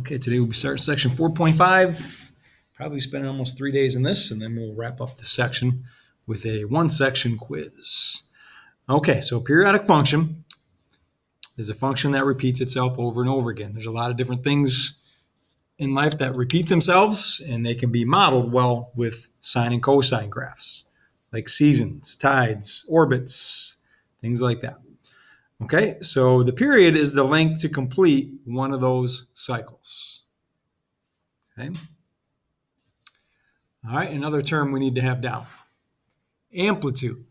Okay, today we'll be starting section 4.5. Probably spending almost 3 days in this, and then we'll wrap up the section with a one-section quiz. Okay, so a periodic function is a function that repeats itself over and over again. There's a lot of different things in life that repeat themselves, and they can be modeled well with sine and cosine graphs, like seasons, tides, orbits, things like that. Okay, so the period is the length to complete one of those cycles. Okay. All right, another term we need to have down. Amplitude.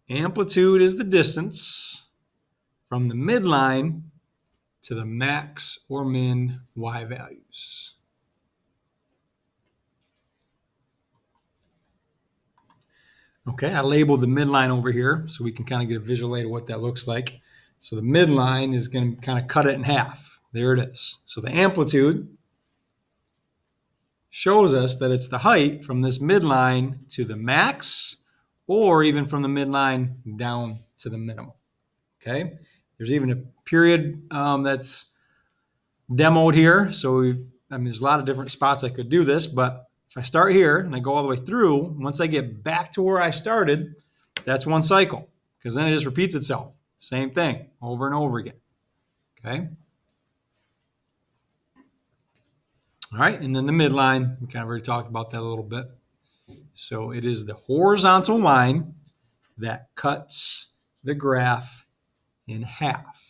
Amplitude is the distance from the midline to the max or min y values. Okay, I labeled the midline over here so we can kind of get a visual aid of what that looks like. So the midline is going to kind of cut it in half. There it is. So the amplitude shows us that it's the height from this midline to the max, or even from the midline down to the minimum. Okay, there's even a period that's demoed here. So there's a lot of different spots I could do this, but if I start here and I go all the way through, once I get back to where I started, that's one cycle, because then it just repeats itself. Same thing over and over again. Okay. All right, and then the midline, we kind of already talked about that a little bit. So it is the horizontal line that cuts the graph in half.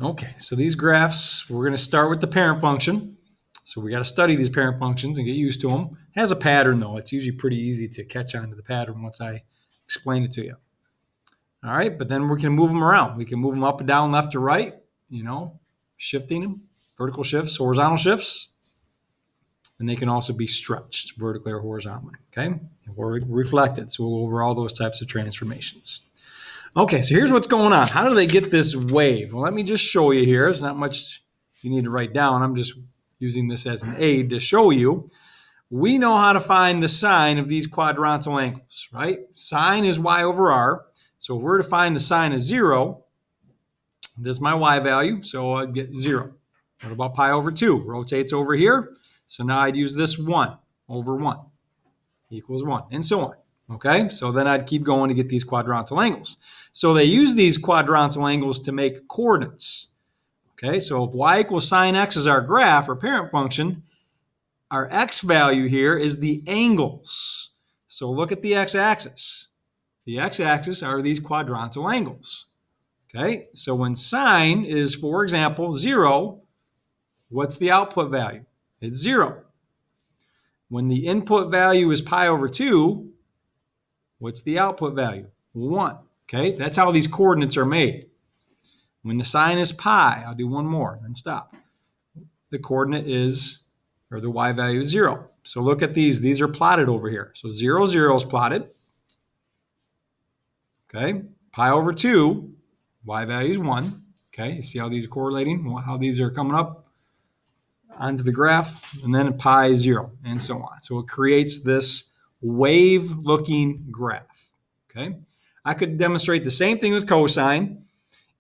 Okay, so these graphs, we're going to start with the parent function. So we got to study these parent functions and get used to them. It has a pattern, though. It's usually pretty easy to catch on to the pattern once I explain it to you. All right, but then we can move them around. We can move them up and down, left to right, shifting them, vertical shifts, horizontal shifts. And they can also be stretched vertically or horizontally, okay? Or reflected, so we'll go over all those types of transformations. Okay, so here's what's going on. How do they get this wave? Well, let me just show you here. There's not much you need to write down. I'm just using this as an aid to show you. We know how to find the sine of these quadrantal angles, right? Sine is y over r. So if we're to find the sine of 0, this is my y value, so I'd get 0. What about pi over 2? Rotates over here. So now I'd use this 1 over 1 equals 1, and so on. Okay, so then I'd keep going to get these quadrantal angles. So they use these quadrantal angles to make coordinates. Okay, so if y equals sine x is our graph or parent function, our x value here is the angles. So look at the x-axis. The x-axis are these quadrantal angles. Okay, so when sine is, for example, 0, what's the output value? It's 0. When the input value is pi over 2, what's the output value? 1. Okay, that's how these coordinates are made. When the sine is pi, I'll do one more, then stop. The coordinate is, or the y value is 0. So look at these. These are plotted over here. So 0, 0 is plotted. Okay, pi over 2, y value is 1. Okay, you see how these are correlating, how these are coming up onto the graph, and then pi is 0, and so on. So it creates this wave-looking graph. Okay, I could demonstrate the same thing with cosine.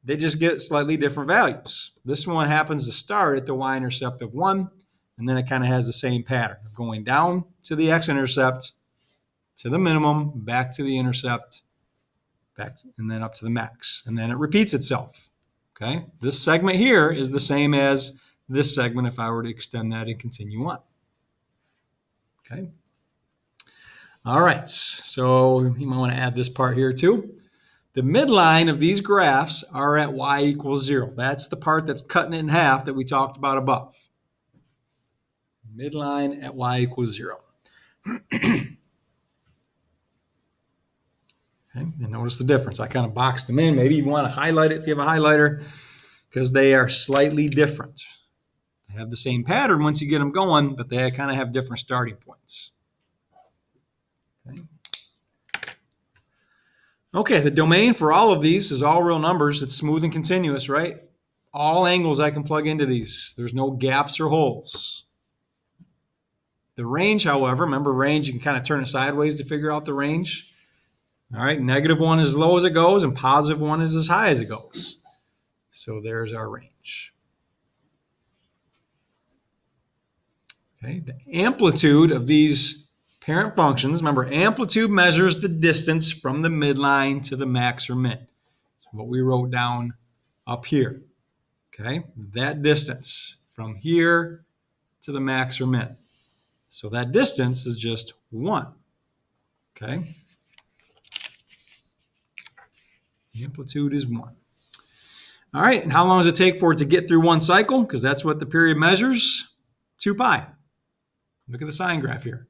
They just get slightly different values. This one happens to start at the y-intercept of 1, and then it kind of has the same pattern of going down to the x-intercept, to the minimum, back to the intercept, and then up to the max. And then it repeats itself. Okay, this segment here is the same as this segment if I were to extend that and continue on. Okay. All right, so you might want to add this part here too. The midline of these graphs are at y equals 0. That's the part that's cutting it in half that we talked about above. Midline at y equals 0. Okay, and notice the difference. I kind of boxed them in. Maybe you want to highlight it if you have a highlighter, because they are slightly different. They have the same pattern once you get them going, but they kind of have different starting points. Okay, the domain for all of these is all real numbers. It's smooth and continuous, right? All angles I can plug into these. There's no gaps or holes. The range, however, remember range, you can kind of turn it sideways to figure out the range. All right, -1 is as low as it goes, and +1 is as high as it goes. So there's our range. Okay, the amplitude of these parent functions, remember, amplitude measures the distance from the midline to the max or min. That's what we wrote down up here. Okay, that distance from here to the max or min. So that distance is just 1. Okay, the amplitude is 1. All right, and how long does it take for it to get through one cycle? Because that's what the period measures. 2 pi. Look at the sine graph here.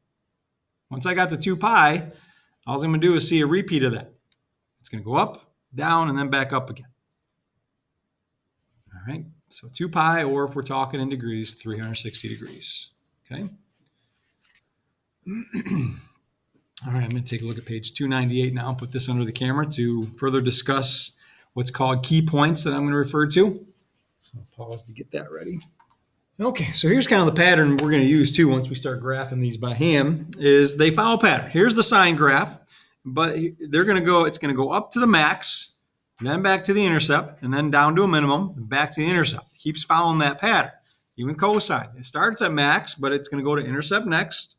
Once I got to 2 pi, all I'm going to do is see a repeat of that. It's going to go up, down, and then back up again. All right, so 2 pi, or if we're talking in degrees, 360 degrees. Okay. All right, I'm going to take a look at page 298 now and put this under the camera to further discuss what's called key points that I'm going to refer to. So I'll pause to get that ready. Okay, so here's kind of the pattern we're going to use too once we start graphing these by hand, is they follow pattern. Here's the sine graph, but they're going to go, it's going to go up to the max, then back to the intercept, and then down to a minimum, and back to the intercept. It keeps following that pattern. Even cosine. It starts at max, but it's going to go to intercept next,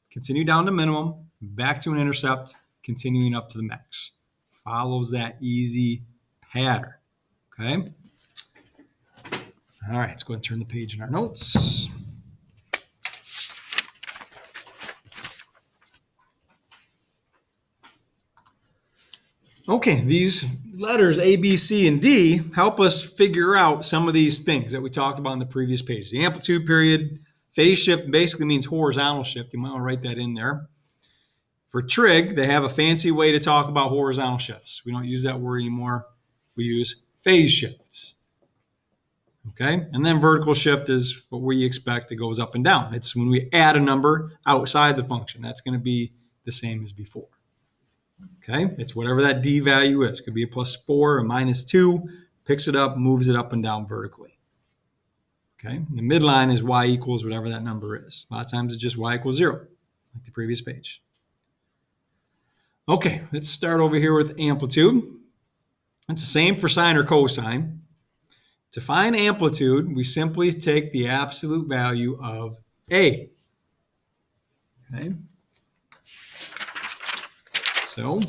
continue down to minimum, back to an intercept, continuing up to the max. Follows that easy pattern. Okay? All right, let's go ahead and turn the page in our notes. Okay, these letters A, B, C, and D help us figure out some of these things that we talked about on the previous page. The amplitude period, phase shift basically means horizontal shift. You might want to write that in there. For trig, they have a fancy way to talk about horizontal shifts. We don't use that word anymore. We use phase shifts. Okay, and then vertical shift is what we expect. It goes up and down. It's when we add a number outside the function. That's going to be the same as before. Okay, it's whatever that d value is. It could be a +4 or -2. Picks it up, moves it up and down vertically. Okay, and the midline is y equals whatever that number is. A lot of times it's just y equals 0, like the previous page. Okay, let's start over here with amplitude. It's the same for sine or cosine. To find amplitude, we simply take the absolute value of A. Okay. So,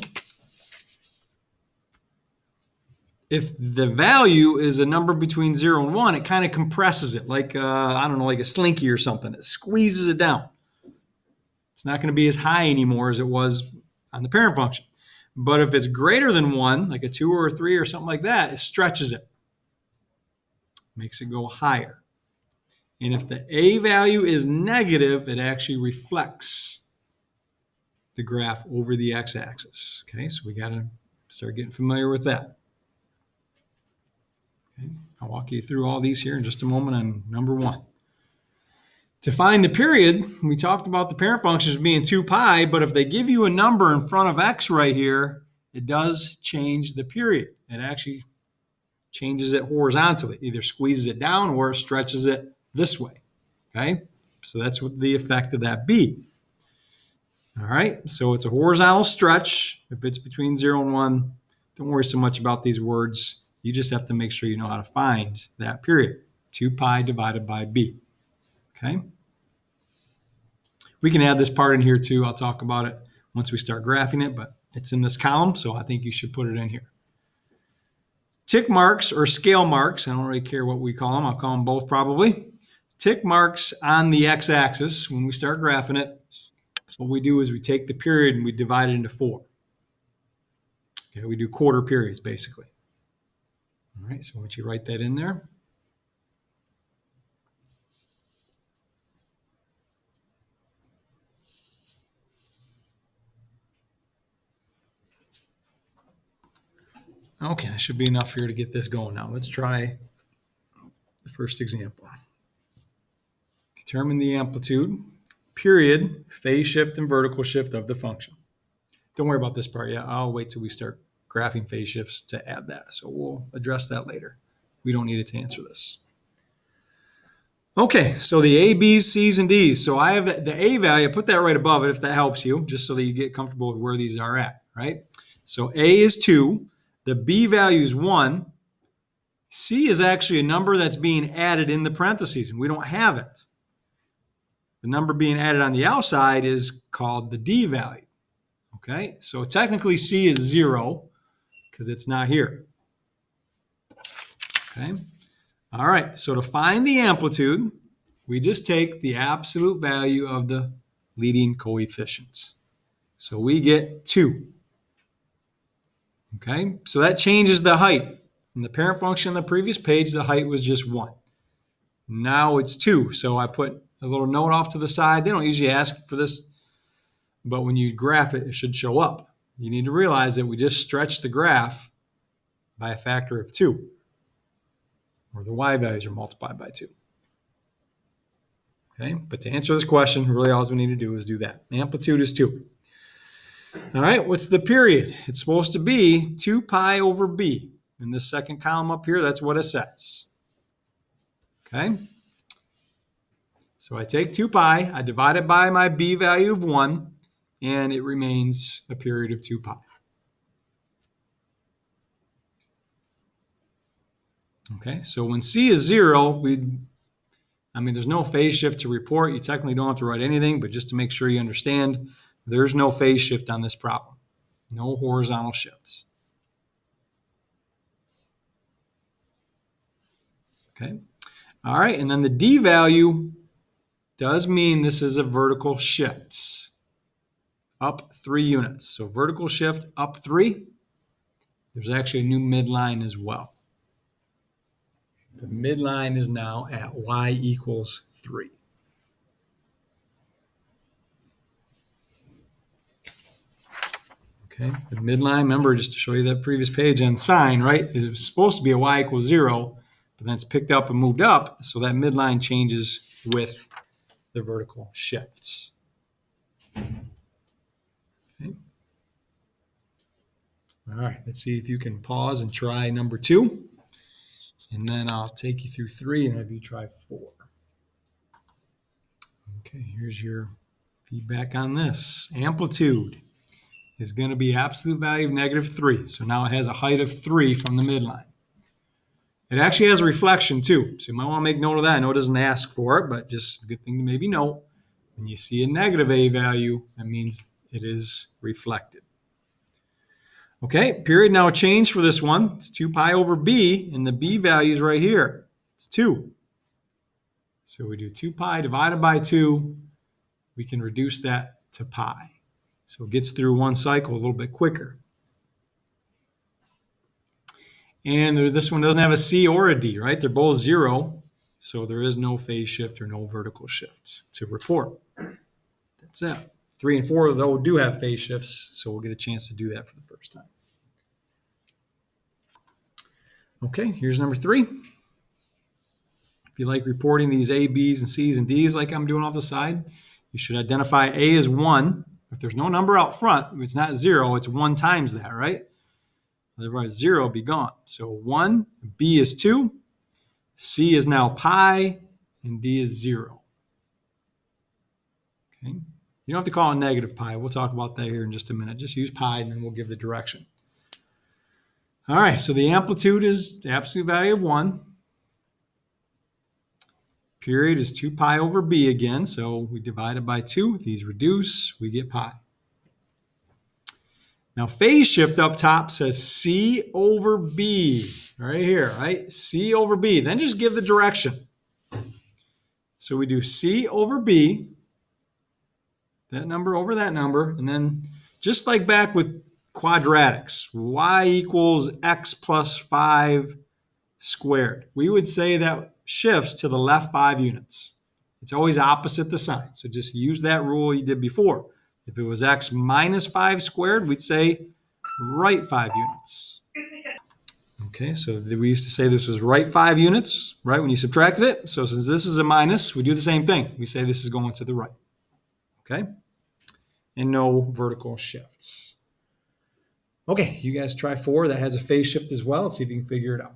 if the value is a number between 0 and 1, it kind of compresses it like, I don't know, like a slinky or something. It squeezes it down. It's not going to be as high anymore as it was on the parent function. But if it's greater than 1, like a 2 or a 3 or something like that, it stretches it. Makes it go higher. And if the A value is negative, it actually reflects the graph over the x-axis. Okay, so we got to start getting familiar with that. Okay, I'll walk you through all these here in just a moment on number 1. To find the period, we talked about the parent functions being 2 pi, but if they give you a number in front of x right here, it does change the period. It actually changes it horizontally, either squeezes it down or stretches it this way. Okay, so that's what the effect of that be. All right, so it's a horizontal stretch. If it's between 0 and 1, don't worry so much about these words. You just have to make sure you know how to find that period. 2 pi divided by b. Okay, we can add this part in here too. I'll talk about it once we start graphing it, but it's in this column, so I think you should put it in here. Tick marks or scale marks, I don't really care what we call them. I'll call them both probably. Tick marks on the x-axis, when we start graphing it, what we do is we take the period and we divide it into 4. Okay, we do quarter periods basically. All right, so why don't you write that in there? Okay, that should be enough here to get this going now. Let's try the first example. Determine the amplitude, period, phase shift, and vertical shift of the function. Don't worry about this part yet. I'll wait till we start graphing phase shifts to add that. So we'll address that later. We don't need it to answer this. Okay, so the A, B's, C's, and D's. So I have the A value. I put that right above it if that helps you, just so that you get comfortable with where these are at, right? So A is 2. The B value is 1. C is actually a number that's being added in the parentheses, and we don't have it. The number being added on the outside is called the D value. Okay, so technically C is 0 because it's not here. Okay, all right, so to find the amplitude, we just take the absolute value of the leading coefficients. So we get 2. Okay, so that changes the height. In the parent function on the previous page, the height was just 1. Now it's 2. So I put a little note off to the side. They don't usually ask for this, but when you graph it, it should show up. You need to realize that we just stretched the graph by a factor of 2, or the y values are multiplied by 2. Okay, but to answer this question, really all we need to do is do that. Amplitude is 2. All right, what's the period? It's supposed to be 2 pi over b. In this second column up here, that's what it says. Okay, so I take 2 pi, I divide it by my b value of 1, and it remains a period of 2 pi. Okay, so when c is 0, there's no phase shift to report. You technically don't have to write anything, but just to make sure you understand, there's no phase shift on this problem. No horizontal shifts. Okay. All right, and then the D value does mean this is a vertical shift. Up 3 units. So vertical shift up 3. There's actually a new midline as well. The midline is now at y equals 3. Okay, the midline, remember, just to show you that previous page on sine, right? It was supposed to be a y equals 0, but then it's picked up and moved up, so that midline changes with the vertical shifts. Okay. All right, let's see if you can pause and try number 2, and then I'll take you through 3 and have you try 4. Okay, here's your feedback on this. Amplitude is going to be absolute value of -3. So now it has a height of 3 from the midline. It actually has a reflection too. So you might want to make note of that. I know it doesn't ask for it, but just a good thing to maybe note. When you see a negative A value, that means it is reflected. Okay, period now changed for this one. It's 2 pi over b, and the b value is right here. It's 2. So we do 2 pi divided by 2. We can reduce that to pi. So it gets through one cycle a little bit quicker. And this one doesn't have a C or a D, right? They're both 0. So there is no phase shift or no vertical shifts to report. That's it. 3 and 4, though, do have phase shifts. So we'll get a chance to do that for the first time. Okay, here's number 3. If you like reporting these A, B's, and C's and D's like I'm doing off the side, you should identify A as 1. If there's no number out front, if it's not 0, it's 1 times that, right? Otherwise, 0 will be gone. So 1, B is 2, C is now pi, and D is 0. Okay. You don't have to call it negative pi. We'll talk about that here in just a minute. Just use pi, and then we'll give the direction. All right, so the amplitude is the absolute value of 1. Period is 2 pi over b again, so we divide it by 2. These reduce, we get pi. Now, phase shift up top says C over B, right here, right? C over B. Then just give the direction. So we do C over B, that number over that number, and then just like back with quadratics, y equals x plus 5 squared. We would say that shifts to the left 5 units. It's always opposite the sign. So just use that rule you did before. If it was x minus 5 squared, we'd say right 5 units. Okay, so we used to say this was right 5 units, right, when you subtracted it. So since this is a minus, we do the same thing. We say this is going to the right. Okay, and no vertical shifts. Okay, you guys try 4. That has a phase shift as well. Let's see if you can figure it out.